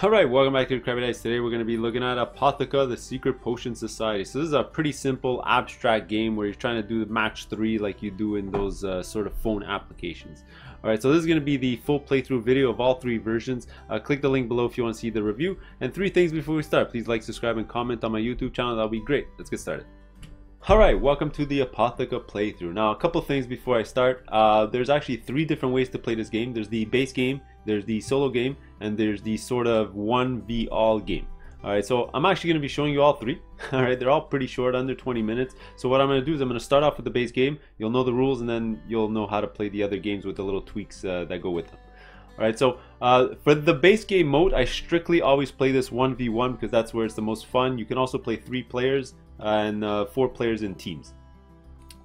Alright, welcome back to Crabby. Today we're going to be looking at Apotheca, the Secret Potion Society. So this is a pretty simple abstract game where you're trying to do match 3 like you do in those sort of phone applications. Alright, so this is going to be the full playthrough video of all 3 versions. Click the link below if you want to see the review. And 3 things before we start. Please like, subscribe, and comment on my YouTube channel. That'll be great. Let's get started. Alright, welcome to the Apotheca playthrough. Now, a couple things before I start. There's actually 3 different ways to play this game. There's the base game, there's the solo game, and there's the sort of 1v all game. Alright, so I'm actually going to be showing you all 3. Alright, they're all pretty short, under 20 minutes. So what I'm going to do is I'm going to start off with the base game. You'll know the rules, and then you'll know how to play the other games with the little tweaks that go with them. Alright, so for the base game mode, I strictly always play this 1v1 because that's where it's the most fun. You can also play 3 players and 4 players in teams,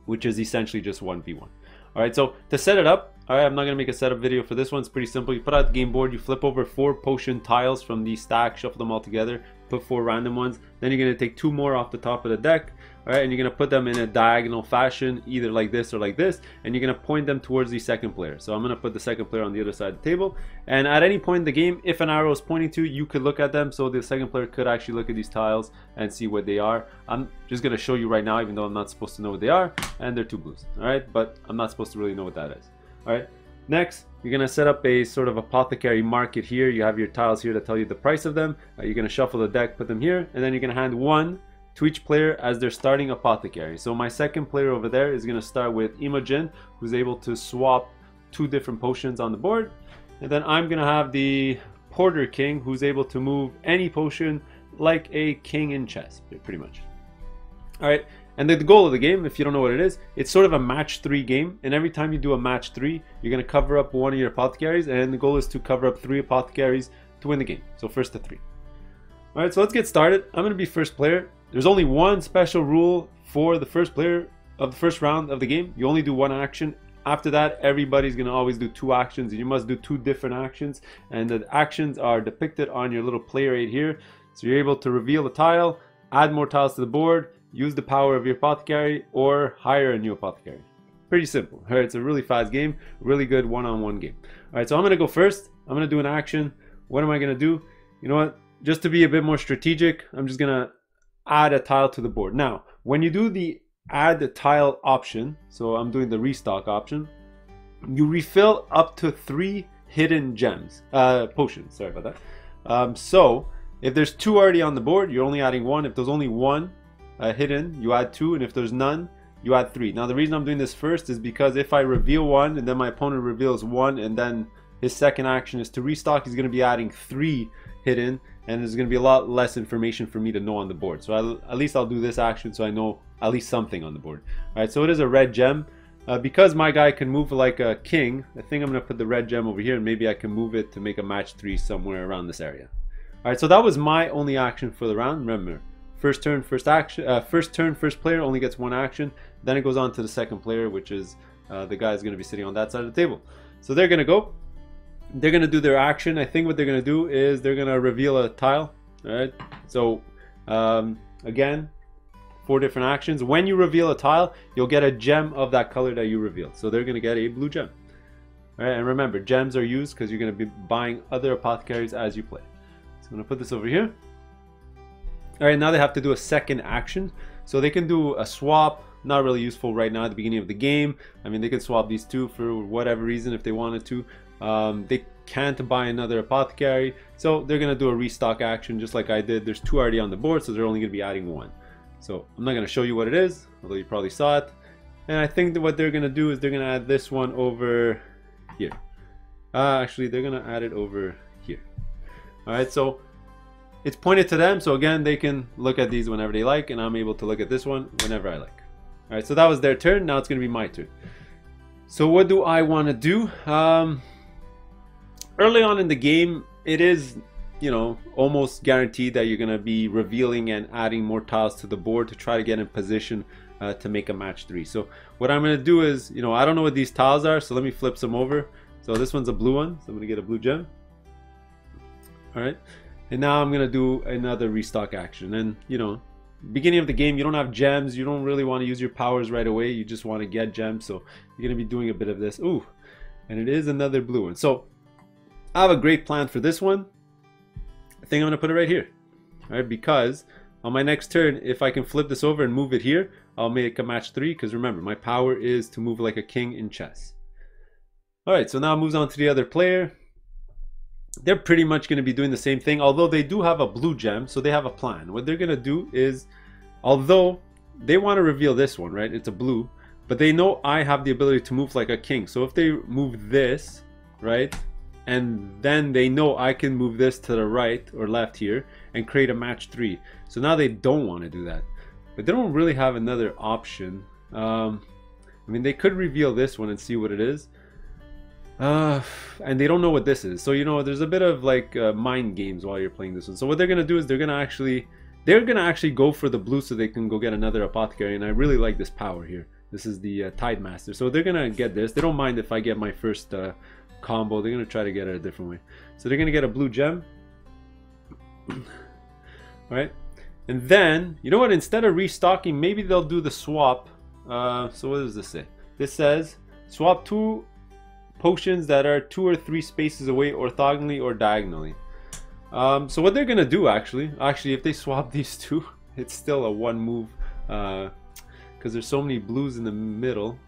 which is essentially just 1v1. Alright, so to set it up, alright, I'm not going to make a setup video for this one. It's pretty simple. You put out the game board, you flip over 4 potion tiles from the stack, shuffle them all together, put 4 random ones. Then you're going to take 2 more off the top of the deck, alright, and you're going to put them in a diagonal fashion, either like this or like this, and you're going to point them towards the second player. So I'm going to put the second player on the other side of the table, and at any point in the game, if an arrow is pointing to, you could look at them, so the second player could actually look at these tiles and see what they are. I'm just going to show you right now, even though I'm not supposed to know what they are, and they're 2 blues, alright, but I'm not supposed to really know what that is. Alright, next you're going to set up a sort of apothecary market here. You have your tiles here that tell you the price of them. You're going to shuffle the deck, put them here, and then you're going to hand 1 to each player as their starting apothecary. So my second player over there is going to start with Imogen, who's able to swap 2 different potions on the board. And then I'm going to have the Porter King, who's able to move any potion like a king in chess, pretty much. Alright, and the goal of the game, if you don't know what it is, it's sort of a match 3 game, and every time you do a match 3, you're going to cover up 1 of your apothecaries, and the goal is to cover up 3 apothecaries to win the game. So first to 3. Alright, so let's get started. I'm going to be first player. There's only one special rule for the first player of the first round of the game. You only do 1 action. After that, everybody's going to always do 2 actions, and you must do 2 different actions, and the actions are depicted on your little player aid here. So you're able to reveal a tile, add more tiles to the board, use the power of your apothecary, or hire a new apothecary. Pretty simple. Alright, it's a really fast game, really good one-on-one game. Alright, so I'm going to go first. I'm going to do an action. What am I going to do? You know what? Just to be a bit more strategic, I'm just going to add a tile to the board. Now, when you do the add a tile option, so I'm doing the restock option, you refill up to 3 hidden gems, potions, sorry about that. So, if there's 2 already on the board, you're only adding 1. If there's only 1 hidden, you add 2, and if there's none, you add 3. Now the reason I'm doing this first is because if I reveal 1 and then my opponent reveals 1 and then his second action is to restock, he's going to be adding 3 hidden, and there's going to be a lot less information for me to know on the board. So at least I'll do this action so I know at least something on the board. Alright, so it is a red gem. Because my guy can move like a king, I think I'm going to put the red gem over here, and maybe I can move it to make a match 3 somewhere around this area. Alright, so that was my only action for the round. Remember, first turn, first action. First player only gets 1 action. Then it goes on to the second player, which is the guy is going to be sitting on that side of the table. So they're going to go. They're going to do their action. I think what they're going to do is they're going to reveal a tile. All right. So again, 4 different actions. When you reveal a tile, you'll get a gem of that color that you revealed. So they're going to get a blue gem. All right. And remember, gems are used because you're going to be buying other apothecaries as you play. So I'm going to put this over here. Alright, now they have to do a second action. So they can do a swap, not really useful right now at the beginning of the game. I mean, they can swap these 2 for whatever reason if they wanted to. They can't buy another apothecary, so they're going to do a restock action just like I did. There's 2 already on the board, so they're only going to be adding 1. So I'm not going to show you what it is, although you probably saw it. And I think that what they're going to do is they're going to add this one over here. Actually, they're going to add it over here. Alright, so it's pointed to them, so again, they can look at these whenever they like, and I'm able to look at this one whenever I like. Alright, so that was their turn. Now it's going to be my turn. So what do I want to do? Early on in the game, it is, you know, almost guaranteed that you're going to be revealing and adding more tiles to the board to try to get in position to make a match 3. So what I'm going to do is, you know, I don't know what these tiles are, so let me flip some over. So this one's a blue one, so I'm going to get a blue gem. Alright, and now I'm going to do another restock action. And, you know, beginning of the game, you don't have gems. You don't really want to use your powers right away. You just want to get gems. So you're going to be doing a bit of this. Ooh, and it is another blue one. So I have a great plan for this one. I think I'm gonna put it right here. All right, because on my next turn, if I can flip this over and move it here, I'll make a match 3, because remember, my power is to move like a king in chess. Alright, so now it moves on to the other player. They're pretty much going to be doing the same thing, although they do have a blue gem, so they have a plan. What they're going to do is, although they want to reveal this one, right? It's a blue, but they know I have the ability to move like a king. So if they move this, right? And then they know I can move this to the right or left here and create a match 3. So now they don't want to do that. But they don't really have another option. I mean, they could reveal this one and see what it is. And they don't know what this is. So, you know, there's a bit of like mind games while you're playing this one. So what they're going to do is they're going to actually go for the blue so they can go get another Apothecary. And I really like this power here. This is the Tide Master. So they're going to get this. They don't mind if I get my first combo. They're going to try to get it a different way. So they're going to get a blue gem. Alright. And then, you know what? Instead of restocking, maybe they'll do the swap. So what does this say? This says, swap 2 potions that are 2 or 3 spaces away orthogonally or diagonally. So what they're going to do, actually, if they swap these two, it's still a 1 move. Because there's so many blues in the middle.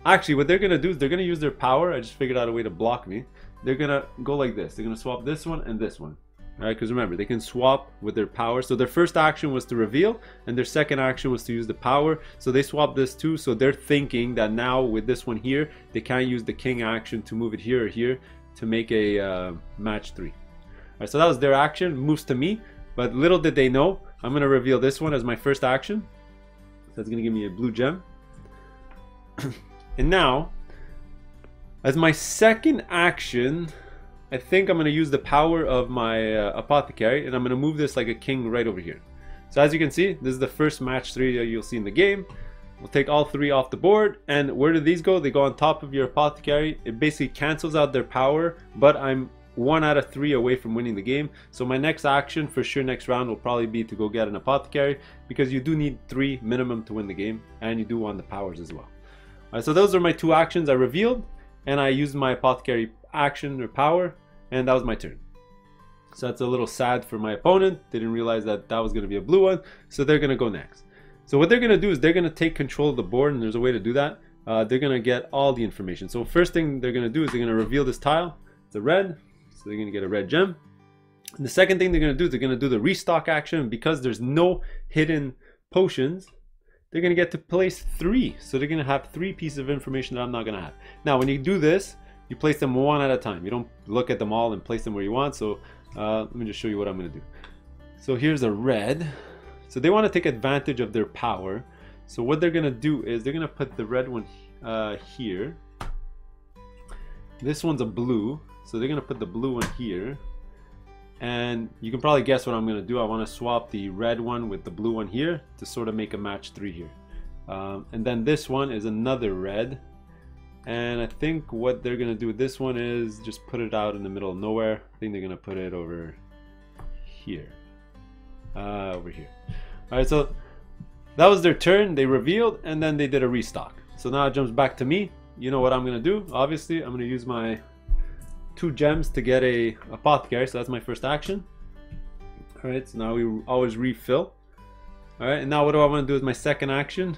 Actually, what they're going to do is they're going to use their power. I just figured out a way to block me. They're going to go like this. They're going to swap this one and this one. Alright, because remember, they can swap with their power. So their first action was to reveal, and their second action was to use the power. So they swapped this too. So they're thinking that now with this one here, they can't use the king action to move it here or here to make a match 3. Alright, so that was their action. Moves to me. But little did they know, I'm going to reveal this one as my first action. So that's going to give me a blue gem. And now, as my second action, I think I'm going to use the power of my Apothecary, and I'm going to move this like a king right over here. So as you can see, this is the first match 3 that you'll see in the game. We'll take all 3 off the board, and where do these go? They go on top of your Apothecary. It basically cancels out their power, but I'm 1 out of 3 away from winning the game. So my next action for sure next round will probably be to go get an Apothecary, because you do need 3 minimum to win the game, and you do want the powers as well. Alright, so those are my 2 actions I revealed, and I used my Apothecary action or power, and that was my turn. So that's a little sad for my opponent. They didn't realize that that was going to be a blue one, so they're going to go next. So what they're going to do is they're going to take control of the board, and there's a way to do that. They're going to get all the information. So first thing they're going to do is they're going to reveal this tile. It's a red, so they're going to get a red gem. And the second thing they're going to do is they're going to do the restock action. Because there's no hidden potions, they're going to get to place 3. So they're going to have 3 pieces of information that I'm not going to have. Now when you do this, you place them 1 at a time. You don't look at them all and place them where you want. So let me just show you what I'm going to do. So here's a red. So they want to take advantage of their power. So what they're going to do is they're going to put the red one here. This one's a blue. So they're going to put the blue one here. And you can probably guess what I'm going to do. I want to swap the red one with the blue one here to sort of make a match 3 here. And then this one is another red. And I think what they're going to do with this one is just put it out in the middle of nowhere. I think they're going to put it over here. Over here. Alright, so that was their turn. They revealed, and then they did a restock. So now it jumps back to me. You know what I'm going to do. Obviously, I'm going to use my 2 gems to get a Apothecary. So that's my first action. Alright, so now we always refill. Alright, and now what do I want to do as my second action?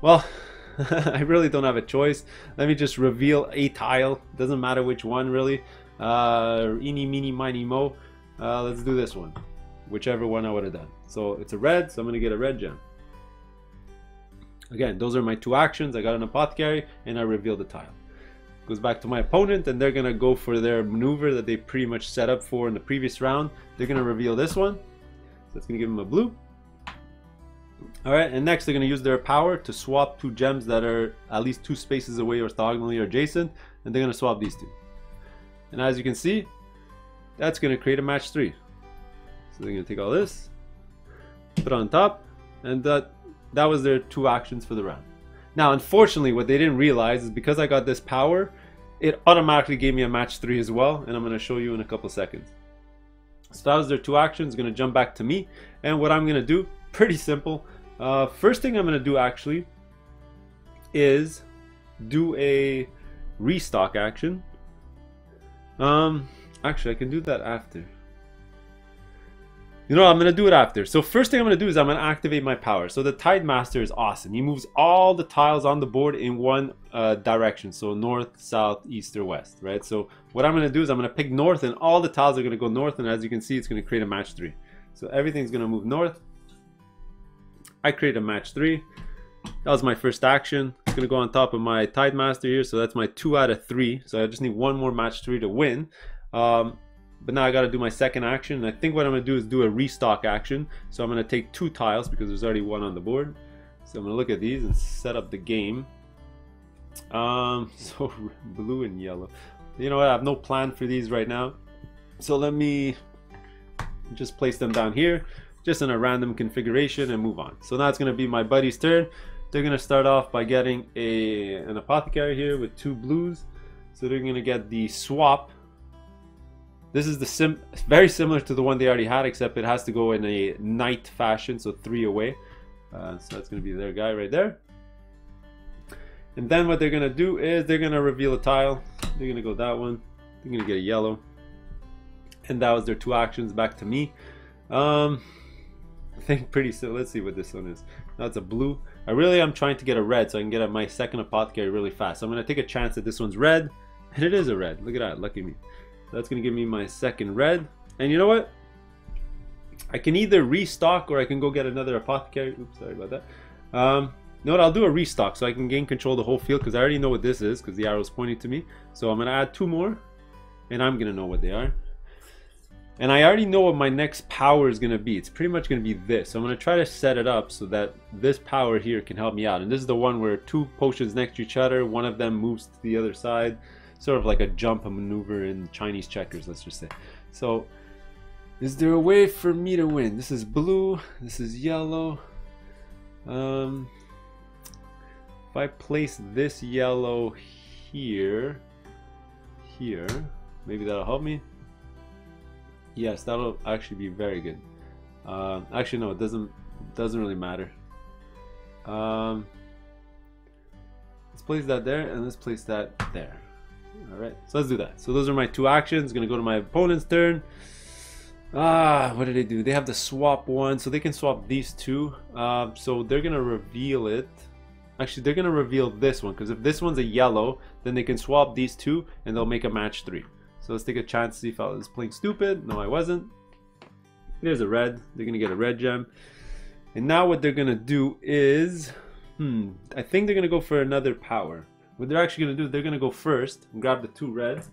Well, I really don't have a choice. Let me just reveal a tile. Doesn't matter which one, really. Eeny, meeny, miny, mo. Let's do this one. Whichever one I would have done. So it's a red, so I'm going to get a red gem. Again, those are my 2 actions. I got an Apothecary, and I revealed the tile. Goes back to my opponent, and they're going to go for their maneuver that they pretty much set up for in the previous round. They're going to reveal this one. So it's going to give them a blue. Alright, and next they're going to use their power to swap 2 gems that are at least 2 spaces away orthogonally or adjacent, and they're going to swap these 2. And as you can see, that's going to create a match 3. So they're going to take all this, put it on top, and that was their 2 actions for the round. Now unfortunately what they didn't realize is because I got this power, it automatically gave me a match 3 as well, and I'm going to show you in a couple seconds. So that was their 2 actions. Going to jump back to me, and what I'm going to do, pretty simple. First thing I'm going to do actually is do a restock action. Actually, I can do that after. You know, I'm going to do it after. So first thing I'm going to do is I'm going to activate my power. So the Tide Master is awesome. He moves all the tiles on the board in one direction. So north, south, east, or west, right? So what I'm going to do is I'm going to pick north, and all the tiles are going to go north. And as you can see, it's going to create a match 3. So everything's going to move north. I create a match 3. That was my first action. It's going to go on top of my Tide Master here. So that's my 2 out of 3. So I just need one more match 3 to win. But now I got to do my second action, and I think what I'm going to do is do a restock action. So I'm going to take 2 tiles because there's already 1 on the board. So I'm going to look at these and set up the game. So blue and yellow. You know what? I have no plan for these right now. So let me just place them down here, just in a random configuration, and move on. So now it's going to be my buddy's turn. They're going to start off by getting an Apothecary here with 2 blues. So they're going to get the swap. This is the very similar to the one they already had, except it has to go in a knight fashion, so 3 away. So that's going to be their guy right there. And then what they're going to do is they're going to reveal a tile. They're going to go that one. They're going to get a yellow. And that was their 2 actions. Back to me. I think pretty soon. Let's see what this one is. That's a blue. I really am trying to get a red so I can get my second Apothecary really fast. So I'm going to take a chance that this one's red. And it is a red. Look at that. Lucky me. That's going to give me my second red. And you know what? I can either restock or I can go get another Apothecary. Oops, sorry about that. You know what? I'll do a restock so I can gain control of the whole field because I already know what this is because the arrow's pointing to me. So I'm going to add 2 more. And I'm going to know what they are. And I already know what my next power is going to be. It's pretty much going to be this. So I'm going to try to set it up so that this power here can help me out. And this is the one where 2 potions next to each other. One of them moves to the other side. Sort of like a jump maneuver in Chinese checkers, let's just say. So, is there a way for me to win? This is blue, this is yellow. If I place this yellow here, maybe that'll help me. Yes, that'll actually be very good. Actually, no, it doesn't really matter. Let's place that there, and let's place that there. Alright, so let's do that. So those are my 2 actions. Gonna go to my opponent's turn. What did they do? They have the swap one, so they can swap these 2. So they're gonna reveal it. Actually, they're gonna reveal this one, because if this one's a yellow, then they can swap these 2 and they'll make a match 3. So let's take a chance to see if I was playing stupid. No, I wasn't. There's a red. They're gonna get a red gem. And now what they're gonna do is I think they're gonna go for another power. What they're actually going to do is they're going to go first and grab the 2 reds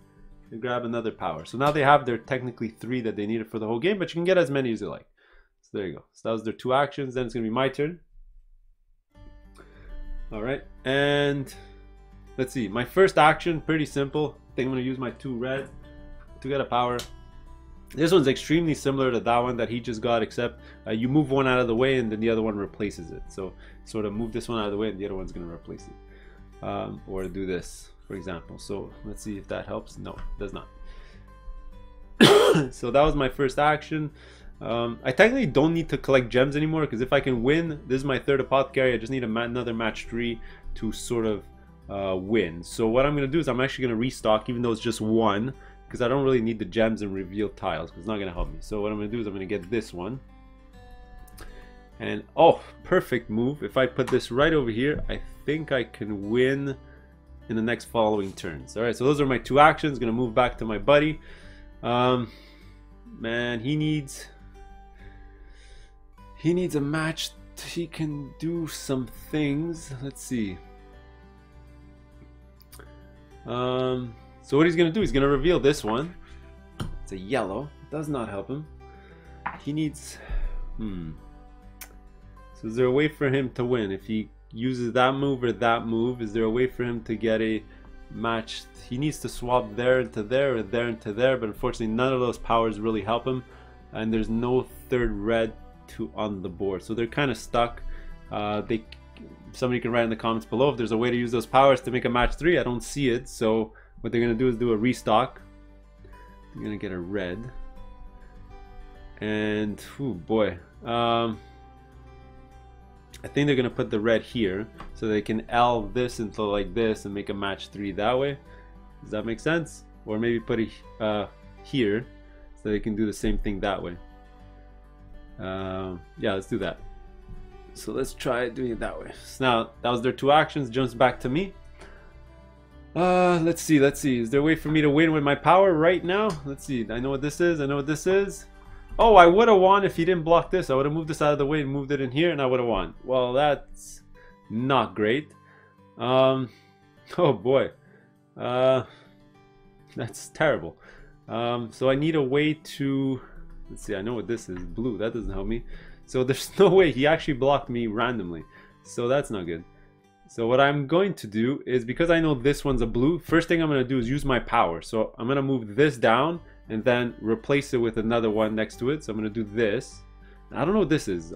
and grab another power. So now they have their technically 3 that they needed for the whole game, but you can get as many as you like. So there you go. So that was their 2 actions. Then it's going to be my turn. Alright, and let's see. My first action, pretty simple. I think I'm going to use my 2 red to get a power. This one's extremely similar to that one that he just got, except you move one out of the way and then the other one replaces it. So sort of move this one out of the way and the other one's going to replace it. Or do this, for example. So let's see if that helps. No, it does not. So that was my first action. I technically don't need to collect gems anymore because if I can win, this is my 3rd Apothecary. I just need another match 3 to sort of win. So what I'm going to do is I'm actually going to restock, even though it's just 1, because I don't really need the gems and reveal tiles because it's not going to help me. So what I'm going to do is I'm going to get this one. And oh, perfect move. If I put this right over here, I think I can win in the next following turns. All right, so those are my 2 actions. Gonna move back to my buddy. Man, he needs a match. He can do some things. Let's see. So what he's gonna do? He's gonna reveal this one. It's a yellow. Does not help him. He needs. So is there a way for him to win? If he uses that move or that move, is there a way for him to get a match? He needs to swap there into there or there into there, but unfortunately none of those powers really help him. And there's no 3rd red on the board. So they're kind of stuck. Somebody can write in the comments below if there's a way to use those powers to make a match 3. I don't see it. So what they're going to do is do a restock. They're going to get a red. And, oh boy. I think they're going to put the red here so they can L this into like this and make a match 3 that way. Does that make sense? Or maybe put it here so they can do the same thing that way. Yeah, let's do that. So let's try doing it that way. So now that was their two actions. Jumps back to me. Let's see. Is there a way for me to win with my power right now? Let's see. I know what this is. Oh, I would have won if he didn't block this. I would have moved this out of the way and moved it in here, and I would have won. Well, that's not great. Oh boy. That's terrible. So I need a way to... Let's see, I know what this is. Blue. That doesn't help me. So there's no way. He actually blocked me randomly. So that's not good. So what I'm going to do is, because I know this one's a blue, first thing I'm going to do is use my power. So I'm going to move this down and then replace it with another one next to it. So I'm going to do this. I don't know what this is,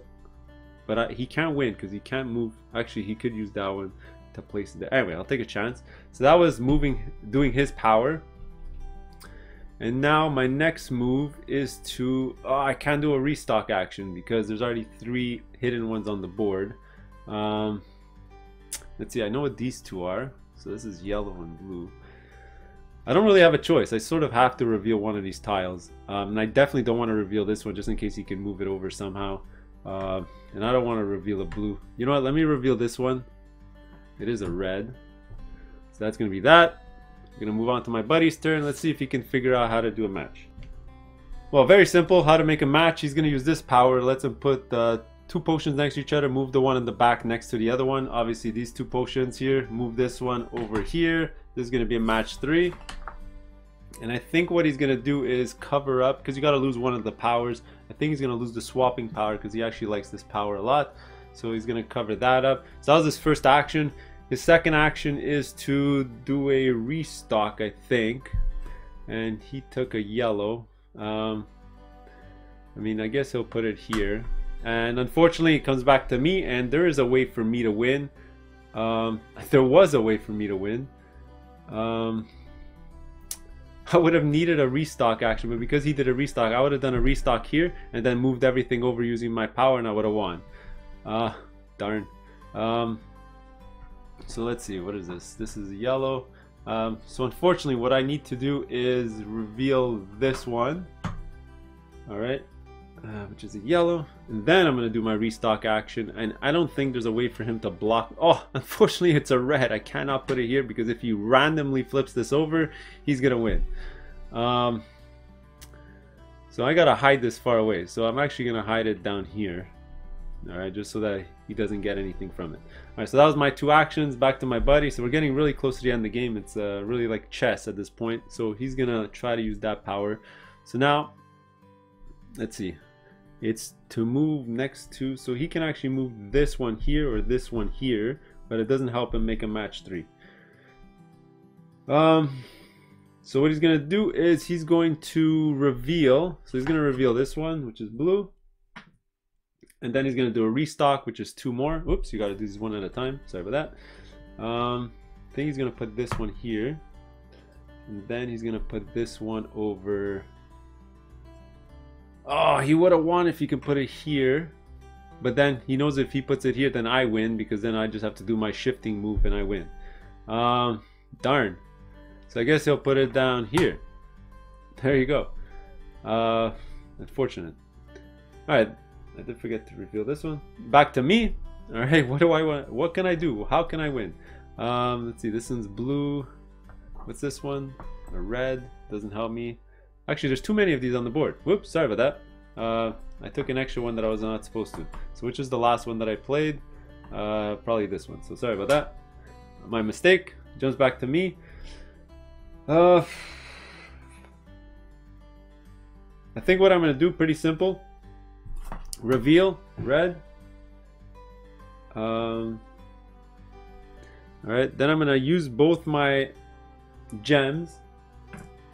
but he can't win because he can't move. Actually, he could use that one to place it there. Anyway, I'll take a chance. So that was doing his power. And now my next move is to... Oh, I can't do a restock action because there's already 3 hidden ones on the board. Let's see, I know what these two are. So this is yellow and blue. I don't really have a choice. I sort of have to reveal one of these tiles. And I definitely don't want to reveal this one just in case he can move it over somehow. And I don't want to reveal a blue. You know what? Let me reveal this one. It is a red. So that's going to be that. I'm going to move on to my buddy's turn. Let's see if he can figure out how to do a match. Well, very simple. How to make a match. He's going to use this power. Let's him put 2 potions next to each other. Move the one in the back next to the other one. Obviously, these 2 potions here. Move this one over here. This is going to be a match 3. And I think what he's going to do is cover up, because you got to lose one of the powers. I think he's going to lose the swapping power because he actually likes this power a lot. So he's going to cover that up. So that was his first action. His second action is to do a restock, I think. And he took a yellow. I mean, I guess he'll put it here. And unfortunately, it comes back to me, and there is a way for me to win. There was a way for me to win. I would have needed a restock action, but because he did a restock, I would have done a restock here and then moved everything over using my power, and I would have won. Darn. So let's see, what is this? This is yellow. So unfortunately, what I need to do is reveal this one. Alright. Which is a yellow, and then I'm going to do my restock action, and I don't think there's a way for him to block. Oh, unfortunately it's a red. I cannot put it here because if he randomly flips this over, he's going to win. So I got to hide this far away, so I'm actually going to hide it down here. Alright, just so that he doesn't get anything from it. Alright, so that was my 2 actions. Back to my buddy. So we're getting really close to the end of the game. It's really like chess at this point, so he's going to try to use that power. So now, let's see. It's to move next to, so he can actually move this one here or this one here, but it doesn't help him make a match 3. So what he's gonna do is he's going to reveal. So he's gonna reveal this one, which is blue, and then he's gonna do a restock, which is 2 more. Oops, you gotta do these one at a time. Sorry about that. I think he's gonna put this one here, and then he's gonna put this one over. Oh, he would have won if he could put it here, but then he knows if he puts it here, then I win, because then I just have to do my shifting move and I win. Darn. So I guess he'll put it down here. There you go. Unfortunate. Alright, I did forget to reveal this one. Back to me. Alright, what do I want? What can I do? How can I win? Let's see, this one's blue. What's this one? A red. Doesn't help me. Actually, there's too many of these on the board. Whoops, sorry about that. I took an extra one that I was not supposed to. So which is the last one that I played? Probably this one. So sorry about that. My mistake. Jumps back to me. I think what I'm going to do, pretty simple. Reveal, red. Alright, then I'm going to use both my gems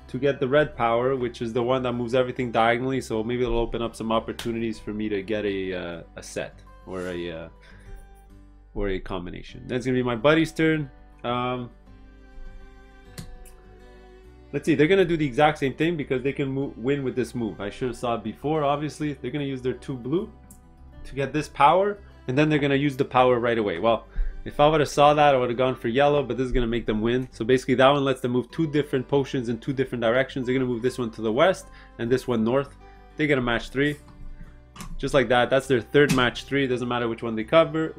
to get the red power, which is the one that moves everything diagonally, so maybe it'll open up some opportunities for me to get a set or a combination. That's gonna be my buddy's turn. Let's see, they're gonna do the exact same thing because they can win with this move. I should have saw it before. Obviously, they're gonna use their 2 blue to get this power, and then they're gonna use the power right away. Well, If I would have saw that, I would have gone for yellow, but this is going to make them win. So basically that one lets them move 2 different potions in 2 different directions. They're going to move this one to the west and this one north. They get a match 3. Just like that. That's their 3rd match 3. It doesn't matter which one they cover,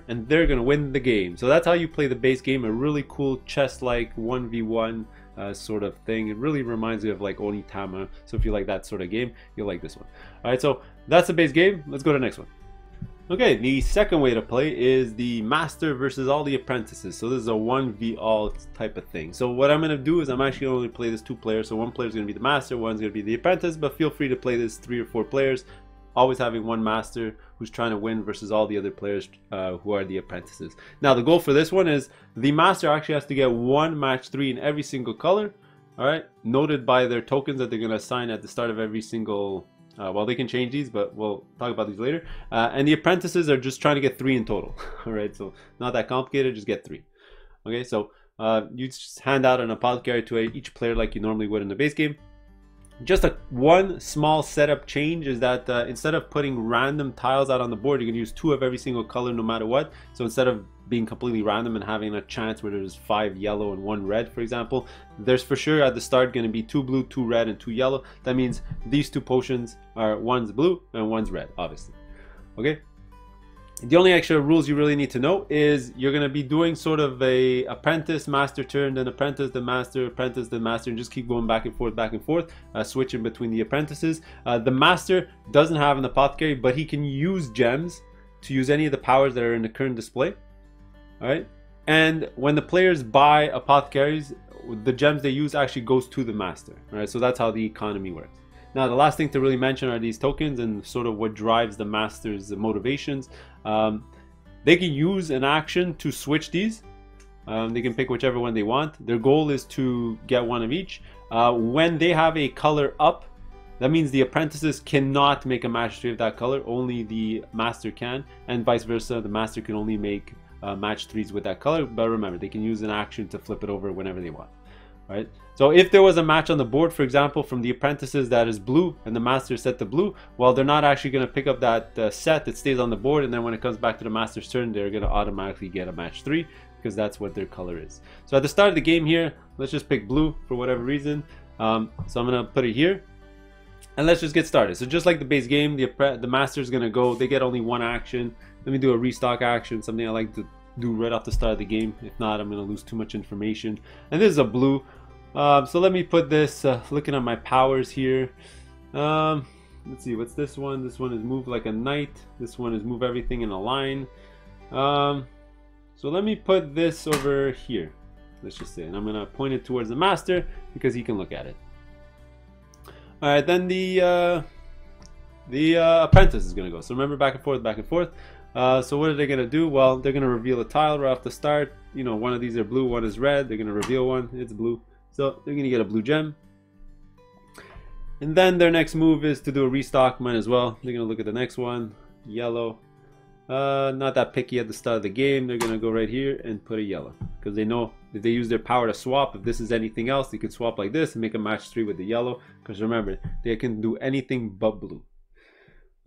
and they're going to win the game. So that's how you play the base game. A really cool chess-like 1v1 sort of thing. It really reminds me of like Onitama. So if you like that sort of game, you'll like this one. Alright, so that's the base game. Let's go to the next one. Okay, the second way to play is the master versus all the apprentices. So this is a 1v all type of thing. So what I'm going to do is I'm actually only play this 2 players. So one player is going to be the master, one's going to be the apprentice, but feel free to play this 3 or 4 players, always having one master who's trying to win versus all the other players who are the apprentices. Now the goal for this one is the master actually has to get 1 match 3 in every single color, all right, noted by their tokens that they're going to assign at the start of every single well, they can change these, but we'll talk about these later. And the apprentices are just trying to get 3 in total. All right, so not that complicated, just get 3. Okay, so you just hand out an apothecary to each player like you normally would in the base game. Just one small setup change is that instead of putting random tiles out on the board, you can use 2 of every single color no matter what. So instead of being completely random and having a chance where there's 5 yellow and 1 red, for example, there's for sure at the start going to be 2 blue, 2 red, and 2 yellow. That means these 2 potions are one's blue and one's red, obviously. Okay. The only extra rules you really need to know is you're going to be doing sort of a apprentice, master turn, then apprentice, then master, apprentice, then master, and just keep going back and forth, switching between the apprentices. The master doesn't have an apothecary, but he can use gems to use any of the powers that are in the current display. All right, and when the players buy apothecaries, the gems they use actually goes to the master. All right, so that's how the economy works. Now the last thing to really mention are these tokens and sort of what drives the master's motivations. They can use an action to switch these. They can pick whichever one they want. Their goal is to get 1 of each. When they have a color up, that means the apprentices cannot make a match 3 of that color. Only the master can, and vice versa. The master can only make match 3s with that color. But remember, they can use an action to flip it over whenever they want. Right? So if there was a match on the board, for example, from the apprentices that is blue and the master set to blue, well, they're not actually going to pick up that set. It stays on the board, and then when it comes back to the master's turn, they're going to automatically get a match 3 because that's what their color is. So at the start of the game here, let's just pick blue for whatever reason. So I'm going to put it here, and let's just get started. So just like the base game, the master is going to go. They get only 1 action. Let me do a restock action, something I like to do right off the start of the game. If not, I'm going to lose too much information. And this is a blue. So let me put this, looking at my powers here. Let's see, what's this one? This one is move like a knight. This one is move everything in a line. So let me put this over here, let's just say, and I'm going to point it towards the master because he can look at it. Alright, then the apprentice is going to go. So remember, back and forth, back and forth. So what are they going to do? Well, they're going to reveal a tile right off the start. You know, one of these are blue, one is red. They're going to reveal one, it's blue. So they're going to get a blue gem. And then their next move is to do a restock. Might as well. They're going to look at the next one. Yellow. Not that picky at the start of the game. They're going to go right here and put a yellow. Because they know if they use their power to swap, if this is anything else, they could swap like this and make a match 3 with the yellow. Because remember, they can do anything but blue.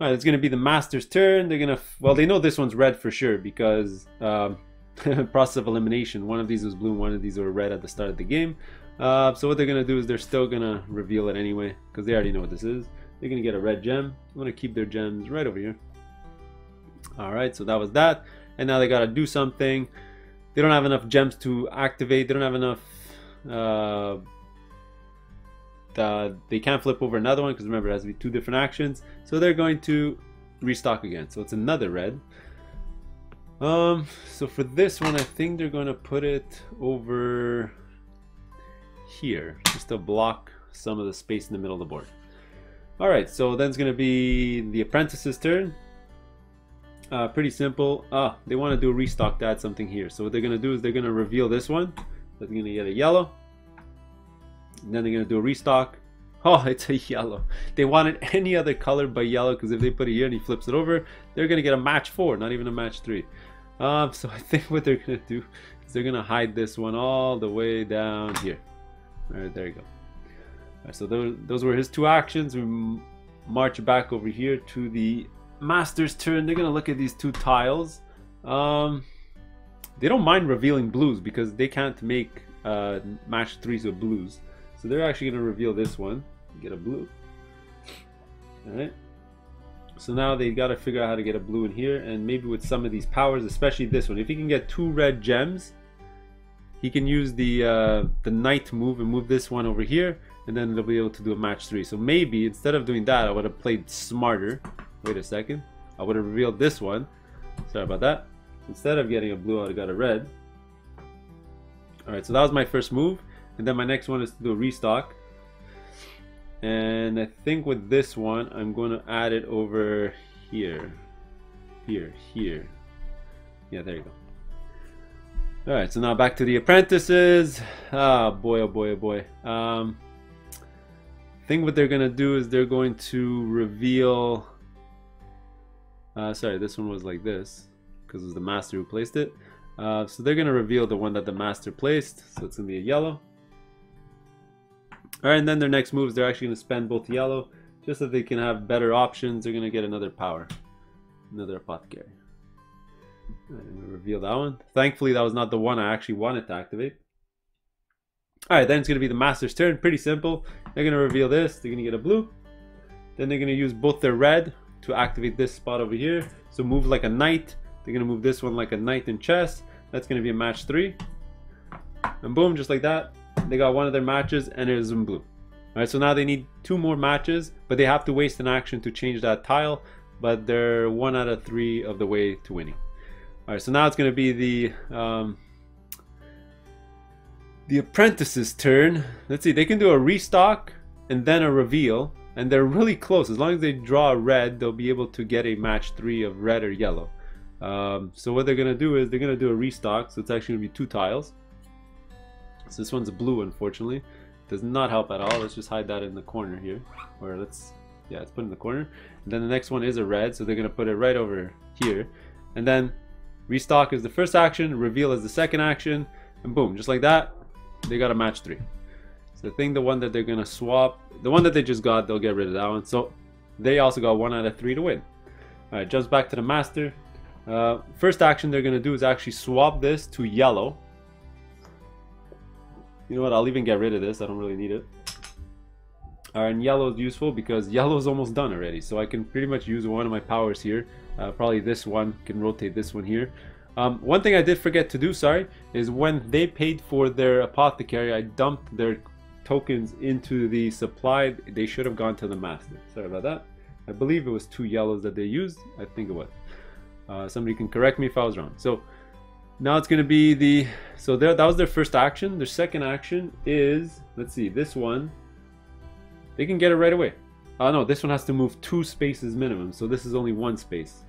Alright, it's going to be the master's turn. They're going to... Well, they know this one's red for sure because... process of elimination. One of these was blue, one of these were red at the start of the game. So what they're going to do is they're still going to reveal it anyway because they already know what this is. They're going to get a red gem. I'm going to keep their gems right over here. Alright, so that was that. And now they got to do something. They don't have enough gems to activate. They don't have enough... they can't flip over another one because remember, it has to be 2 different actions. So they're going to restock again. So it's another red. So for this one, I think they're going to put it over here just to block some of the space in the middle of the board. Alright, so then it's going to be the apprentice's turn. Pretty simple. They want to do a restock to add something here. So what they're going to do is they're going to reveal this one. So they're going to get a yellow. And then they're going to do a restock. Oh, it's a yellow. They wanted any other color but yellow because if they put it here and he flips it over, they're going to get a match 4, not even a match 3. So I think what they're going to do is they're going to hide this one all the way down here. All right, there you go. All right, so those were his 2 actions. We march back over here to the master's turn. They're going to look at these 2 tiles. they don't mind revealing blues because they can't make match 3s with blues. So they're actually going to reveal this one. Get a blue. Alright. So now they got to figure out how to get a blue in here, and maybe with some of these powers, especially this one. If he can get 2 red gems, he can use the knight move and move this one over here, and then they'll be able to do a match 3. So maybe instead of doing that, I would have played smarter. Wait a second. I would have revealed this one. Sorry about that. Instead of getting a blue, I would have got a red. Alright, so that was my first move. And then my next one is to do a restock. And I think with this one, I'm going to add it over here. Here. Yeah, there you go. Alright, so now back to the apprentices. Ah, boy, oh boy, oh boy. I think what they're going to do is they're going to reveal... sorry, this one was like this, because it was the master who placed it. So they're going to reveal the one that the master placed. So it's going to be a yellow. Alright, and then their next moves, they're actually going to spend both yellow, just so they can have better options. They're going to get another power. Another Apothecary. Alright, I'm going to reveal that one. Thankfully, that was not the one I actually wanted to activate. Alright, then it's going to be the master's turn. Pretty simple. They're going to reveal this. They're going to get a blue. Then they're going to use both their red to activate this spot over here. So move like a knight. They're going to move this one like a knight in chess. That's going to be a match 3. And boom, just like that. They got one of their matches and it is in blue. Alright, so now they need 2 more matches, but they have to waste an action to change that tile. But they're 1 out of 3 of the way to winning. Alright, so now it's going to be the apprentice's turn. Let's see, they can do a restock and then a reveal. And they're really close. As long as they draw a red, they'll be able to get a match 3 of red or yellow. So what they're going to do is they're going to do a restock. So it's actually going to be 2 tiles. So this one's a blue, unfortunately. Does not help at all. Let's just hide that in the corner here. Or let's put it in the corner. And then the next one is a red. So they're going to put it right over here. And then restock is the first action. Reveal is the second action. And boom, just like that, they got a match 3. So the one that they're going to swap, the one that they just got, they'll get rid of that one. So they also got 1 out of 3 to win. Alright, jumps back to the master. First action they're going to do is actually swap this to yellow. You know what, I'll even get rid of this. I don't really need it. Alright, and yellow is useful because yellow is almost done already. So I can pretty much use one of my powers here. Probably this one, can rotate this one here. One thing I did forget to do, sorry, is when they paid for their Apothecary, I dumped their tokens into the supply. They should have gone to the master. Sorry about that. I believe it was 2 yellows that they used. I think it was. Somebody can correct me if I was wrong. So now it's going to be the... So that was their first action. Their second action is... Let's see. This one. They can get it right away. Oh no, this one has to move 2 spaces minimum. So this is only 1 space.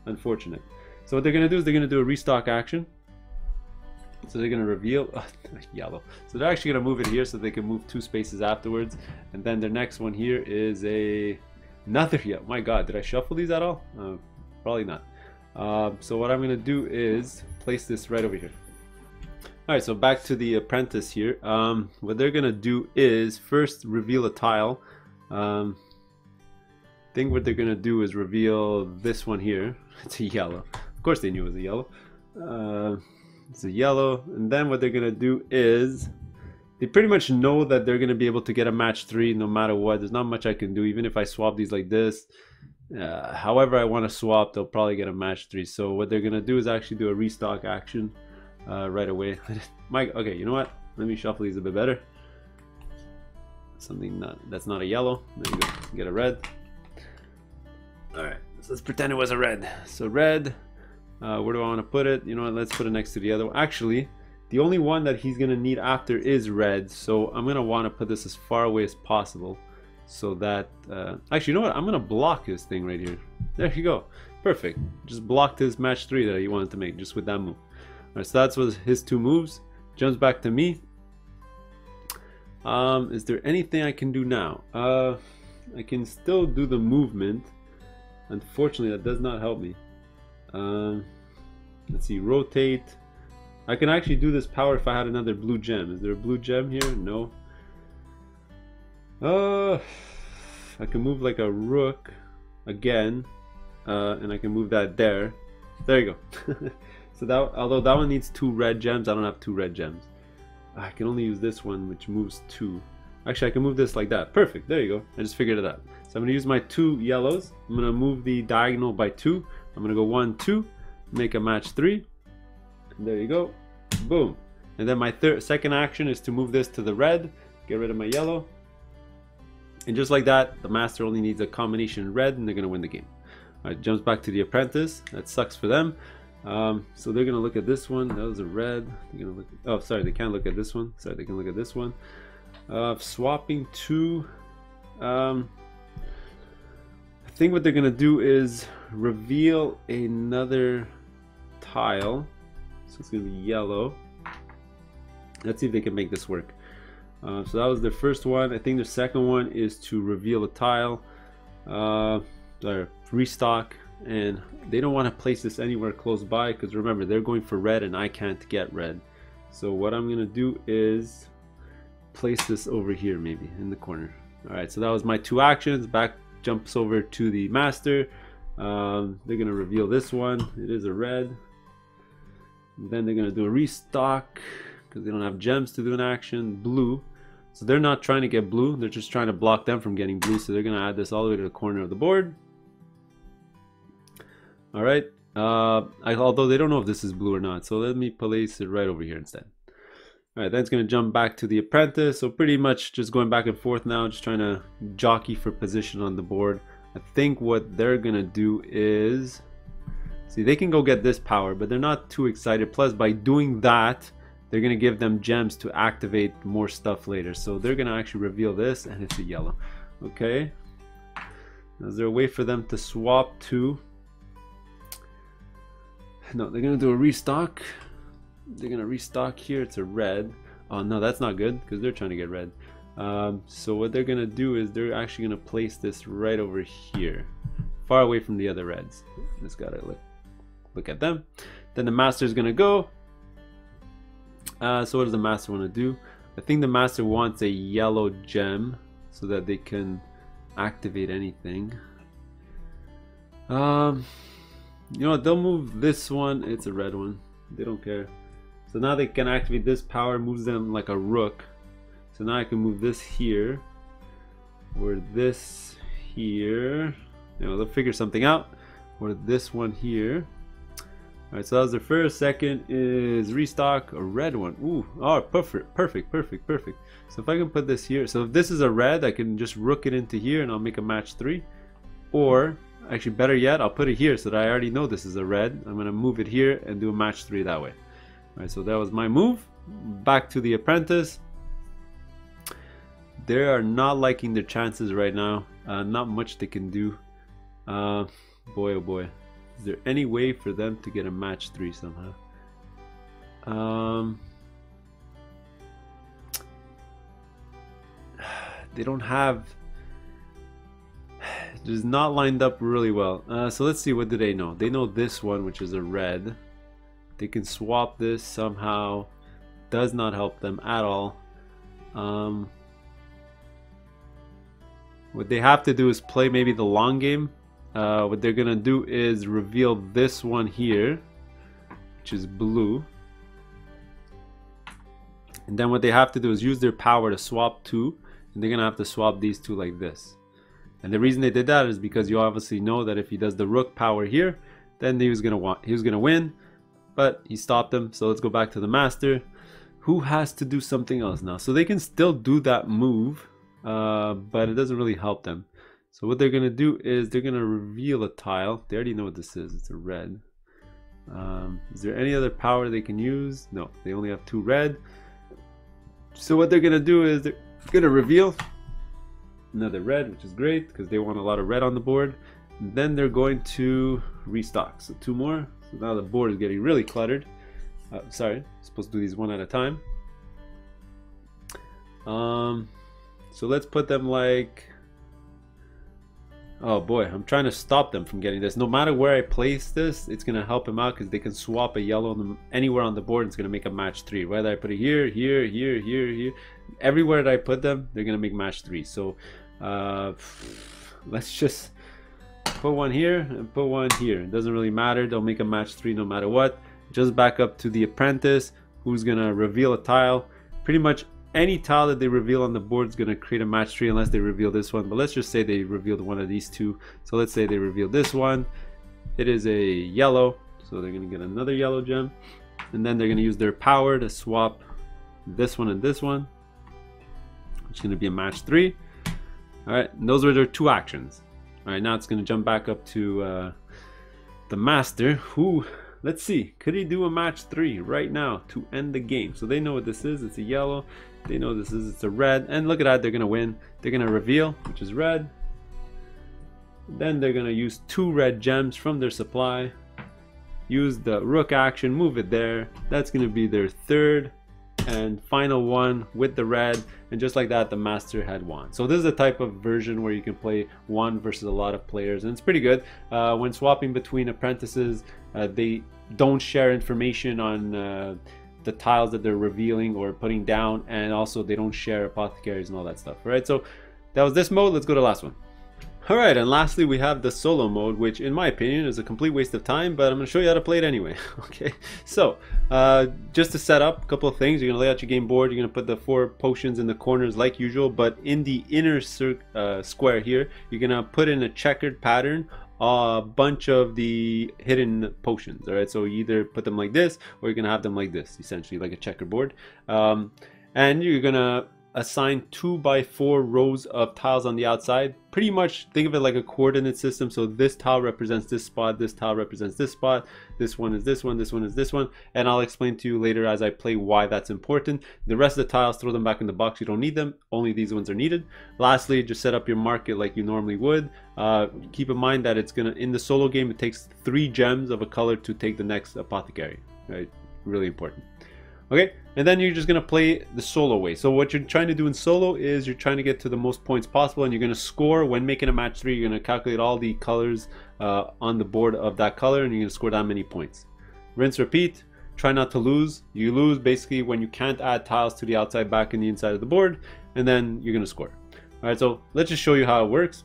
Unfortunate. So what they're going to do is they're going to do a restock action. So they're going to reveal yellow. So they're actually going to move it here so they can move 2 spaces afterwards. And then their next one here is another yellow. My god, did I shuffle these at all? Probably not. So what I'm going to do is place this right over here. Alright, so back to the apprentice here. What they're going to do is first reveal a tile. I think what they're going to do is reveal this one here. It's a yellow. Of course they knew it was a yellow. It's a yellow, and then what they're gonna do is they pretty much know that they're gonna be able to get a match 3 no matter what. There's not much I can do, even if I swap these like this. However I want to swap, they'll probably get a match 3. So what they're gonna do is actually do a restock action right away. Okay, you know what? Let me shuffle these a bit better. Something that's not a yellow. There you go. Get a red. All right, so let's pretend it was a red. So red. Where do I want to put it? You know what, let's put it next to the other one. Actually, the only one that he's going to need after is red. So I'm going to want to put this as far away as possible. So that... actually, you know what? I'm going to block his thing right here. There you go. Perfect. Just blocked his match 3 that he wanted to make just with that move. Alright, so that's was his 2 moves. Jumps back to me. Is there anything I can do now? I can still do the movement. Unfortunately, that does not help me. Let's see, rotate. I can actually do this power if I had another blue gem. Is there a blue gem here? No. I can move like a rook again, and I can move that there. There you go. So that, although that one needs 2 red gems, I don't have 2 red gems. I can only use this one, which moves 2. Actually, I can move this like that. Perfect. There you go. I just figured it out. So I'm going to use my 2 yellows. I'm going to move the diagonal by 2. I'm going to go 1, 2, make a match 3. And there you go. Boom. And then my second action is to move this to the red, get rid of my yellow. And just like that, the master only needs a combination red and they're going to win the game. Alright, jumps back to the apprentice. That sucks for them. So they're going to look at this one. That was a red. They're gonna look at, oh, sorry, they can't look at this one. Sorry, they can look at this one. Swapping 2. I think what they're going to do is reveal another tile. So it's going to be yellow. Let's see if they can make this work. So that was their first one. I think their second one is to reveal a tile. Restock. And they don't want to place this anywhere close by because remember, they're going for red and I can't get red. So what I'm going to do is place this over here, maybe in the corner. Alright, so that was my 2 actions. Back jumps over to the master. They're going to reveal this one. It is a red. Then they're going to do a restock because they don't have gems to do an action. Blue. So they're not trying to get blue. They're just trying to block them from getting blue. So they're going to add this all the way to the corner of the board. Alright. Although they don't know if this is blue or not. So let me place it right over here instead. Alright, then it's going to jump back to the apprentice. So pretty much just going back and forth now. Just trying to jockey for position on the board. I think what they're going to do is... See, they can go get this power, but they're not too excited. Plus, by doing that, they're going to give them gems to activate more stuff later. So they're going to actually reveal this, and it's a yellow. Okay. Now, is there a way for them to swap to... No, they're going to do a restock. They're going to restock here. It's a red. Oh, no, that's not good because they're trying to get red. So what they're going to do is they're actually going to place this right over here. Far away from the other reds. Just got to look at them. Then the master is going to go. So what does the master want to do? I think the master wants a yellow gem so that they can activate anything. You know what, they'll move this one. It's a red one. They don't care. So now they can activate this power, moves them like a rook. So now I can move this here, or this here. You know, they'll figure something out. Or this one here. Alright, so that was the first. Second is restock, a red one. Ooh, oh, perfect. So if I can put this here, so if this is a red, I can just rook it into here and I'll make a match 3. Or, actually better yet, I'll put it here so that I already know this is a red. I'm going to move it here and do a match 3 that way. Alright, so that was my move. Back to the apprentice. They are not liking their chances right now. Not much they can do. Boy oh boy. Is there any way for them to get a match 3 somehow? They don't have... It is not lined up really well. So let's see, what do they know? They know this one, which is a red. They can swap this somehow. Does not help them at all. What they have to do is play maybe the long game. What they're gonna do is reveal this one here, which is blue. And then what they have to do is use their power to swap 2. And they're gonna have to swap these 2 like this. And the reason they did that is because you obviously know that if he does the rook power here, then he was gonna win, but he stopped him. So let's go back to the master, who has to do something else now. So they can still do that move, but it doesn't really help them. So what they're gonna do is they're gonna reveal a tile. They already know what this is. It's a red. Is there any other power they can use? No, they only have 2 red. So what they're gonna do is they're gonna reveal another red, which is great because they want a lot of red on the board. And then they're going to restock. So 2 more. So now the board is getting really cluttered. Sorry, I'm supposed to do these one at a time. So let's put them like... Oh boy, I'm trying to stop them from getting this. No matter where I place this, it's going to help them out because they can swap a yellow anywhere on the board and it's going to make a match 3. Whether I put it here, here, here, here, here. Everywhere that I put them, they're going to make match 3. So let's just put one here and put one here. It doesn't really matter. They'll make a match 3 no matter what. just back up to the apprentice, who's gonna reveal a tile. Pretty much any tile that they reveal on the board is gonna create a match 3 unless they reveal this one. But let's just say they revealed one of these two. So let's say they reveal this one. It is a yellow, so they're gonna get another yellow gem, and then they're gonna use their power to swap this one and this one, which is gonna be a match 3. All right, and those were their 2 actions. All right, now it's gonna jump back up to the master, who, let's see, could he do a match 3 right now to end the game? So they know what this is. It's a yellow. They know this is, it's a red, and look at that, they're gonna win. They're gonna reveal, which is red. Then they're gonna use 2 red gems from their supply, use the rook action, move it there. That's gonna be their 3rd and final one with the red, and just like that, the master had won. So this is a type of version where you can play one versus a lot of players, and it's pretty good. When swapping between apprentices, they don't share information on the tiles that they're revealing or putting down, and also they don't share apothecaries and all that stuff. All right, so that was this mode. Let's go to the last one. Alright, and lastly we have the solo mode, which in my opinion is a complete waste of time, but I'm going to show you how to play it anyway. Okay, so just to set up a couple of things, you're going to lay out your game board, you're going to put the 4 potions in the corners like usual, but in the inner square here, you're going to put in a checkered pattern a bunch of the hidden potions. Alright, so you either put them like this, or you're going to have them like this, essentially like a checkerboard. And you're going to assign 2x4 rows of tiles on the outside. Pretty much think of it like a coordinate system. So this tile represents this spot, this tile represents this spot, this one is this one, this one is this one, and I'll explain to you later as I play why that's important. The rest of the tiles, throw them back in the box. You don't need them, only these ones are needed. Lastly, just set up your market like you normally would. Keep in mind that it's gonna, in the solo game, it takes 3 gems of a color to take the next apothecary, right? Really important. Okay, and then you're just going to play the solo way. So what you're trying to do in solo is you're trying to get to the most points possible, and you're going to score when making a match 3. You're going to calculate all the colors on the board of that color, and you're going to score that many points. Rinse, repeat. Try not to lose. You lose basically when you can't add tiles to the outside, back, and the inside of the board, and then you're going to score. All right, so let's just show you how it works.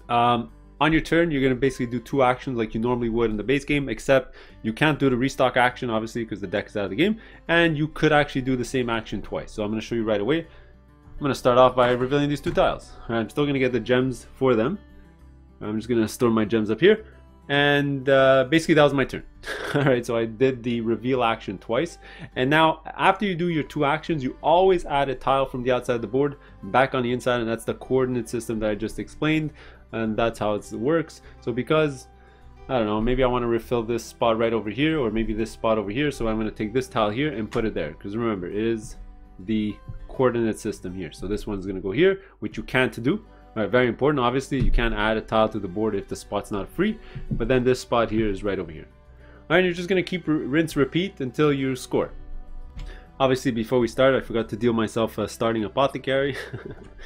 On your turn, you're going to basically do 2 actions like you normally would in the base game, except you can't do the restock action, obviously, because the deck is out of the game, and you could actually do the same action twice. So I'm going to show you right away. I'm going to start off by revealing these 2 tiles. I'm still going to get the gems for them. I'm just going to store my gems up here, and basically that was my turn. All right, so I did the reveal action twice, and now after you do your 2 actions, you always add a tile from the outside of the board back on the inside, and that's the coordinate system that I just explained. And that's how it works. So because, I don't know, maybe I want to refill this spot right over here, or maybe this spot over here, so I'm going to take this tile here and put it there, because remember, it is the coordinate system here. So this one's going to go here, which you can't do. All right, very important. Obviously, you can't add a tile to the board if the spot's not free, but then this spot here is right over here. All right, you're just going to keep rinse, repeat until you score. Obviously, before we start, I forgot to deal myself a starting apothecary.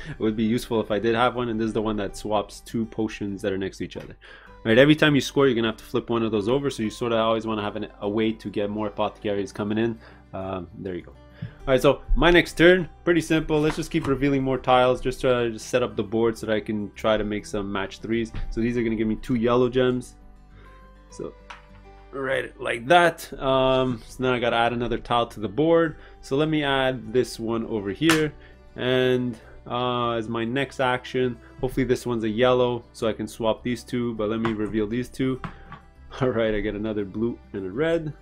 It would be useful if I did have one, and this is the one that swaps 2 potions that are next to each other. All right, every time you score, you're going to have to flip one of those over, so you sort of always want to have a way to get more apothecaries coming in. There you go. All right, so my next turn, pretty simple. Let's just keep revealing more tiles, just try to set up the board so that I can try to make some match 3s. So these are going to give me 2 yellow gems. So right like that. So now I gotta add another tile to the board, so let me add this one over here, and as my next action, hopefully this one's a yellow so I can swap these 2, but let me reveal these 2. All right, I get another blue and a red.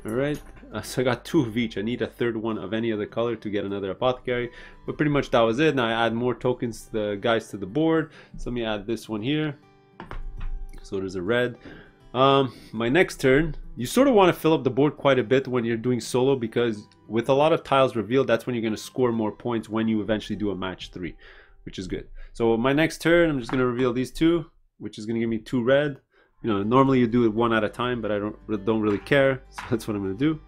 All right, so I got 2 of each. I need a 3rd one of any other color to get another apothecary, but pretty much that was it. Now I add more tokens, the guys, to the board, so let me add this one here. So there's a red. My next turn, you sort of want to fill up the board quite a bit when you're doing solo, because with a lot of tiles revealed, that's when you're going to score more points when you eventually do a match 3, which is good. So my next turn, I'm just going to reveal these 2, which is going to give me 2 red. You know, normally you do it 1 at a time, but I don't really care, so that's what I'm going to do.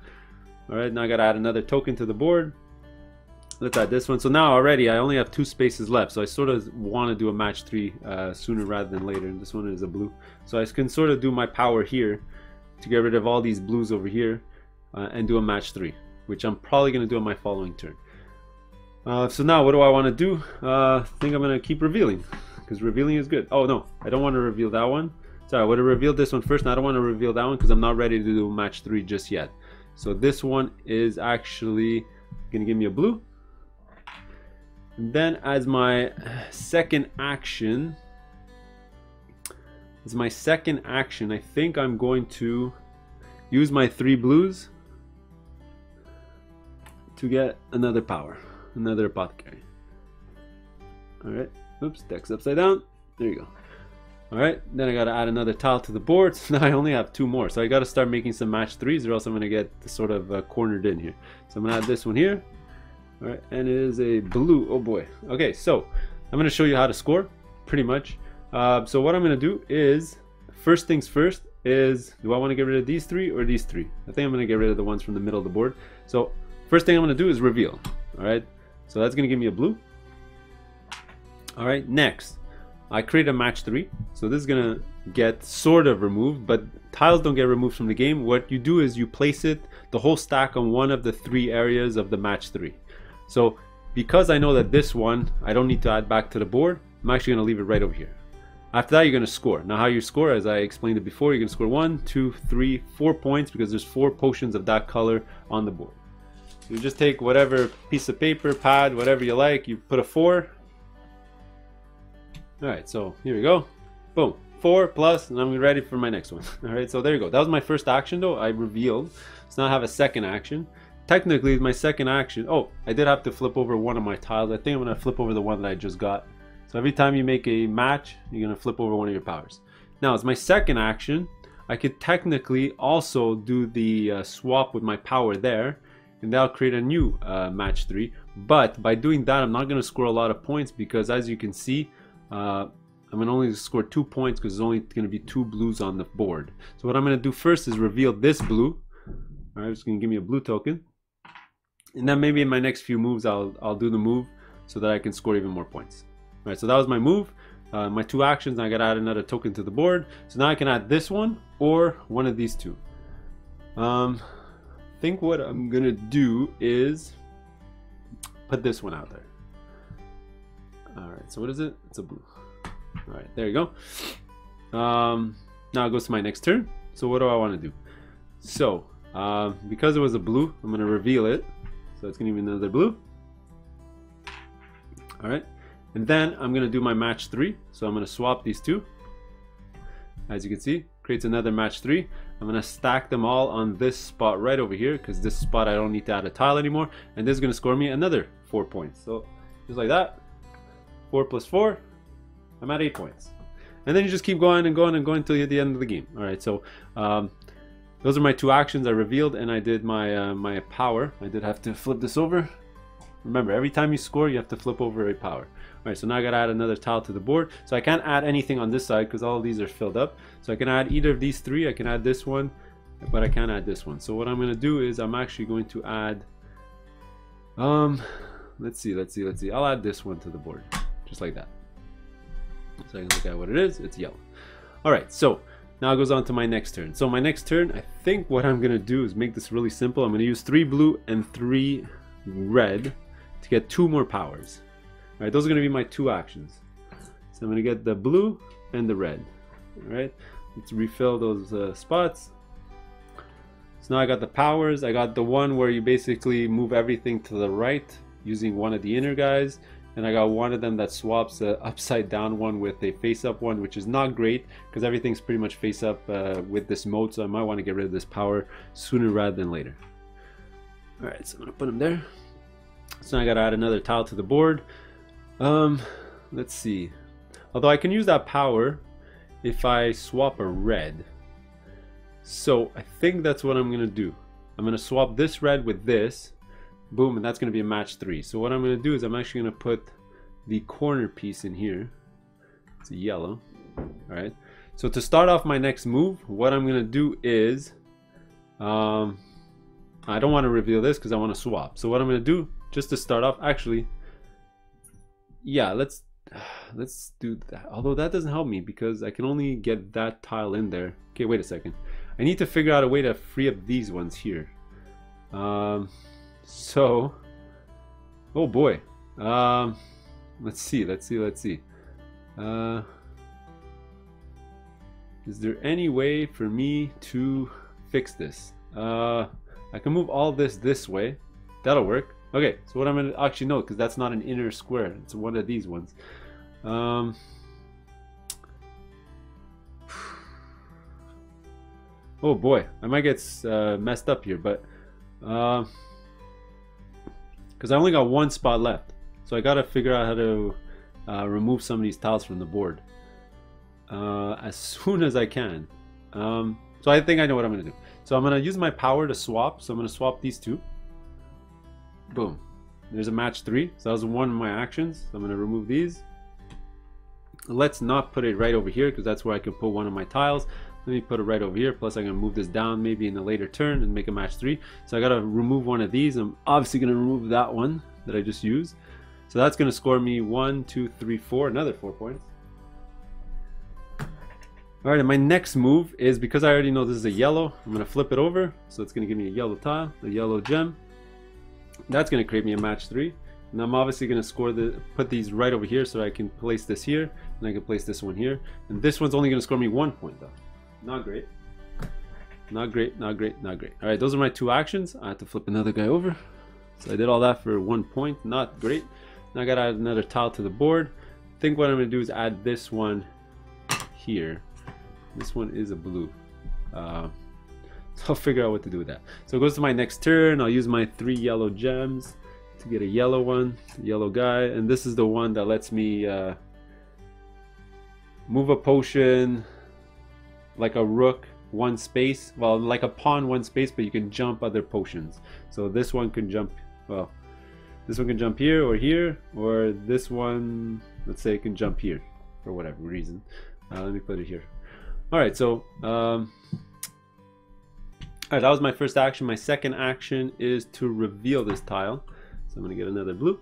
All right, now I got to add another token to the board. Let's add this one. So now already I only have 2 spaces left, so I sort of want to do a match 3 sooner rather than later. And this one is a blue, so I can sort of do my power here to get rid of all these blues over here and do a match 3, which I'm probably going to do on my following turn. So now what do I want to do? I think I'm going to keep revealing, because revealing is good. Oh no, I don't want to reveal that one. Sorry, I would have revealed this one first, and I don't want to reveal that one because I'm not ready to do match 3 just yet. So this one is actually gonna give me a blue. And then as my second action, I think I'm going to use my 3 blues to get another power, another apothecary. Alright, oops, deck's upside down. There you go. Alright, then I gotta add another tile to the board. So now I only have 2 more. So I gotta start making some match 3s or else I'm gonna get sort of cornered in here. So I'm gonna add this one here. Alright, and it is a blue. Oh boy. Okay, so I'm gonna show you how to score, pretty much. So what I'm gonna do is, first things first is, do I want to get rid of these 3 or these 3? I think I'm gonna get rid of the ones from the middle of the board. So first thing I'm gonna do is reveal. Alright, so that's gonna give me a blue. Alright, next I create a match 3. So this is gonna get sort of removed, but tiles don't get removed from the game. What you do is you place it, the whole stack, on one of the 3 areas of the match 3. So because I know that this one I don't need to add back to the board, I'm actually gonna leave it right over here. After that, you're gonna score. Now how you score, as I explained it before, you're gonna score 1, 2, 3, 4 points because there's 4 potions of that color on the board. So you just take whatever piece of paper, pad, whatever you like, you put a 4. Alright, so here we go. Boom. 4 plus, and I'm ready for my next one. Alright, so there you go. That was my first action though. I revealed. So now I have a second action. Technically, my second action... Oh, I did have to flip over one of my tiles. I think I'm going to flip over the one that I just got. So every time you make a match, you're going to flip over one of your powers. Now, as my second action, I could technically also do the swap with my power there. And that'll create a new match 3. But by doing that, I'm not going to score a lot of points because, as you can see, I'm going to only score 2 points because there's only going to be 2 blues on the board. So what I'm going to do first is reveal this blue. Alright, it's going to give me a blue token. And then maybe in my next few moves, I'll do the move so that I can score even more points. Alright, so that was my move. My 2 actions, I got to add another token to the board. So now I can add this one or one of these 2. I think what I'm going to do is put this one out there. Alright, so what is it? It's a blue. Alright, there you go. Now it goes to my next turn. So what do I want to do? So, because it was a blue, I'm going to reveal it. So it's going to be another blue. Alright. And then I'm going to do my match 3. So I'm going to swap these 2. As you can see, creates another match 3. I'm going to stack them all on this spot right over here, because this spot I don't need to add a tile anymore. And this is going to score me another 4 points. So just like that. 4 plus 4. I'm at 8 points. And then you just keep going and going and going until you hit the end of the game. Alright, so those are my 2 actions I revealed, and I did my my power. I did have to flip this over. Remember, every time you score, you have to flip over a power. Alright, so now I gotta add another tile to the board. So I can't add anything on this side because all of these are filled up. So I can add either of these 3. I can add this one, but I can't add this one. So what I'm gonna do is I'm actually going to add let's see. I'll add this one to the board. Just like that. So I can look at what it is. It's yellow. Alright, so now it goes on to my next turn. So my next turn, I think what I'm going to do is make this really simple. I'm going to use 3 blue and 3 red to get 2 more powers. Alright, those are going to be my 2 actions. So I'm going to get the blue and the red. Alright, let's refill those spots. So now I got the powers. I got the one where you basically move everything to the right using one of the inner guys. And I got one of them that swaps the upside down one with a face up one, which is not great because everything's pretty much face up with this mode. So I might want to get rid of this power sooner rather than later. Alright, so I'm going to put them there. So now I got to add another tile to the board. Let's see. Although I can use that power if I swap a red. So I think that's what I'm going to do. I'm going to swap this red with this. Boom, and that's going to be a match 3. So what I'm going to do is I'm actually going to put the corner piece in here. It's a yellow. Alright. So to start off my next move, what I'm going to do is I don't want to reveal this because I want to swap. So what I'm going to do, just to start off, actually, yeah, let's do that. Although that doesn't help me because I can only get that tile in there. Okay, wait a second. I need to figure out a way to free up these ones here. So, oh boy, let's see. Yeah, Is there any way for me to fix this? I can move all this way. That'll work. Okay, so what I'm gonna actually know, because that's not an inner square, it's one of these ones. Oh boy, I might get messed up here, but because I only got one spot left, so I gotta figure out how to remove some of these tiles from the board as soon as I can. So I think I know what I'm gonna do. So I'm gonna use my power to swap. So I'm gonna swap these two. Boom. There's a match 3. So that was one of my actions. So I'm gonna remove these. Let's not put it right over here, because that's where I can put one of my tiles. Let me put it right over here. Plus I'm gonna move this down maybe in a later turn and make a match 3. So I gotta remove one of these. I'm obviously gonna remove that one that I just used. So that's gonna score me 1, 2, 3, 4, another 4 points. Alright, and my next move is, because I already know this is a yellow, I'm gonna flip it over. So it's gonna give me a yellow tile, a yellow gem. That's gonna create me a match 3. And I'm obviously gonna put these right over here, so I can place this here, and I can place this one here. And this one's only gonna score me 1 point though. Not great. Not great, not great, not great. Alright, those are my 2 actions. I have to flip another guy over. So I did all that for 1 point, not great. Now I gotta add another tile to the board. I think what I'm gonna do is add this one here. This one is a blue. So I'll figure out what to do with that. So it goes to my next turn. I'll use my 3 yellow gems to get a yellow one, a yellow guy. And this is the one that lets me move a potion like a rook 1 space. Well, like a pawn 1 space, but you can jump other potions. So this one can jump, well, this one can jump here, or this one, let's say it can jump here for whatever reason. Let me put it here. Alright, so alright, that was my first action. My second action is to reveal this tile. So I'm gonna get another blue.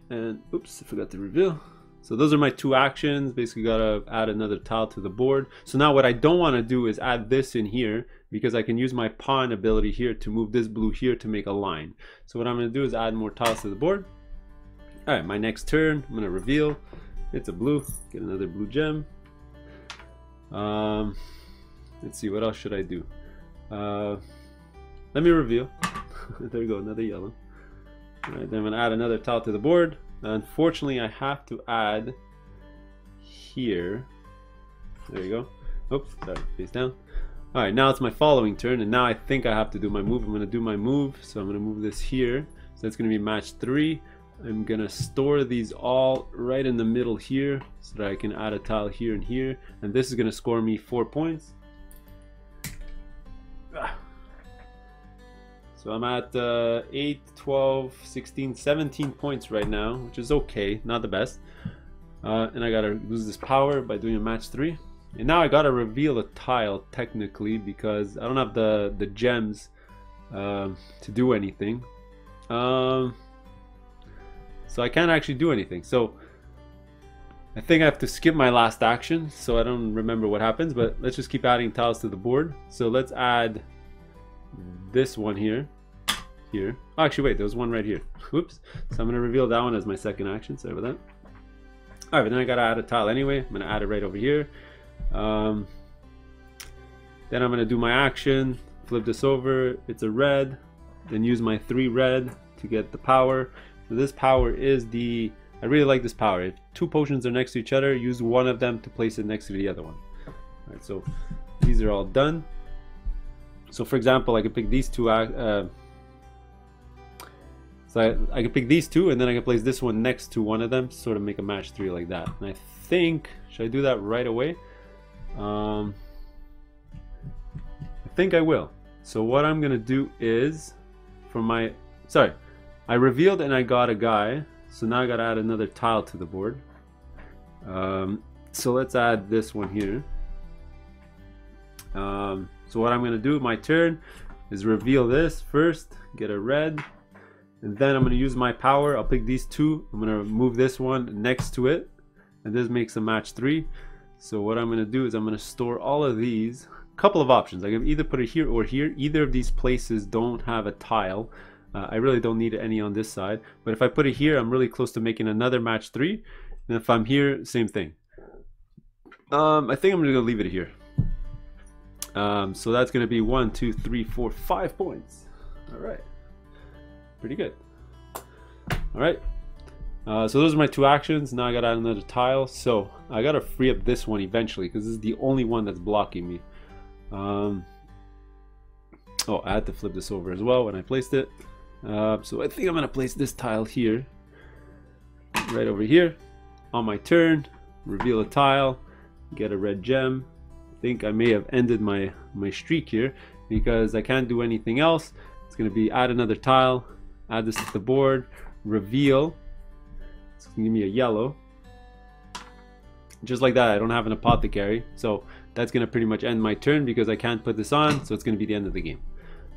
And oops, I forgot to reveal. So those are my 2 actions. Basically gotta add another tile to the board. So now what I don't want to do is add this in here, because I can use my pawn ability here to move this blue here to make a line. So what I'm gonna do is add more tiles to the board. Alright, my next turn, I'm gonna reveal. It's a blue, get another blue gem. Let's see, what else should I do? Let me reveal. There we go, another yellow. Alright, then I'm gonna add another tile to the board. Unfortunately, I have to add here. There you go. Oops, sorry, face down. Alright, now it's my following turn, and now I think I have to do my move. I'm gonna do my move, so I'm gonna move this here. So that's gonna be match 3. I'm gonna store these all right in the middle here, so that I can add a tile here and here, and this is gonna score me 4 points. So I'm at 8, 12, 16, 17 points right now, which is okay, not the best. And I gotta lose this power by doing a match 3. And now I gotta reveal a tile technically, because I don't have the gems to do anything. So I can't actually do anything. So I think I have to skip my last action, so I don't remember what happens, but let's just keep adding tiles to the board. So let's add this one here. Oh, actually wait, there was one right here. Oops. So I'm gonna reveal that one as my second action. Sorry about that. Alright, but then I gotta add a tile anyway. I'm gonna add it right over here. Then I'm gonna do my action, flip this over, it's a red, then use my 3 red to get the power. So this power is I really like this power. If 2 potions are next to each other, use one of them to place it next to the other one. Alright, so these are all done. So for example, I could pick these 2, so I could pick these 2, and then I can place this one next to one of them to sort of make a match 3 like that. And I think, should I do that right away? I think I will. So what I'm gonna do is, I revealed and I got a guy, so now I gotta add another tile to the board. So let's add this one here. So what I'm gonna do, my turn, is reveal this first, get a red, and then I'm gonna use my power. I'll pick these 2. I'm gonna move this one next to it, and this makes a match 3. So what I'm gonna do is I'm gonna store all of these. Couple of options. I can either put it here or here. Either of these places don't have a tile. I really don't need any on this side, but if I put it here, I'm really close to making another match 3, and if I'm here, same thing. I think I'm just gonna leave it here. So that's gonna be 1, 2, 3, 4, 5 points. All right, pretty good. All right. So those are my 2 actions. Now I gotta add another tile. So I gotta free up this one eventually because this is the only one that's blocking me. Oh, I had to flip this over as well when I placed it. So I think I'm gonna place this tile here, right over here. On my turn, reveal a tile, get a red gem. I think I may have ended my streak here because I can't do anything else. It's gonna be add another tile, add this to the board, reveal. It's gonna give me a yellow. Just like that, I don't have an apothecary, so that's gonna pretty much end my turn because I can't put this on, so it's gonna be the end of the game.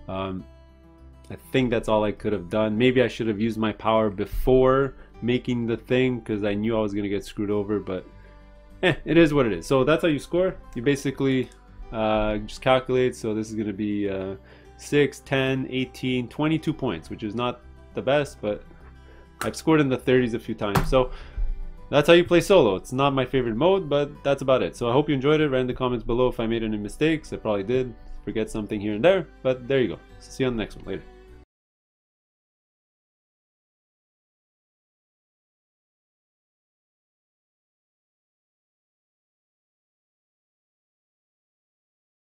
I think that's all I could have done. Maybe I should have used my power before making the thing because I knew I was gonna get screwed over, but it is what it is. So that's how you score. You basically just calculate. So this is gonna be 6, 10, 18, 22 points, which is not the best, but I've scored in the 30s a few times. So that's how you play solo. It's not my favorite mode, but that's about it. So I hope you enjoyed it. Write in the comments below if I made any mistakes. I probably did forget something here and there, but there you go. See you on the next one. Later.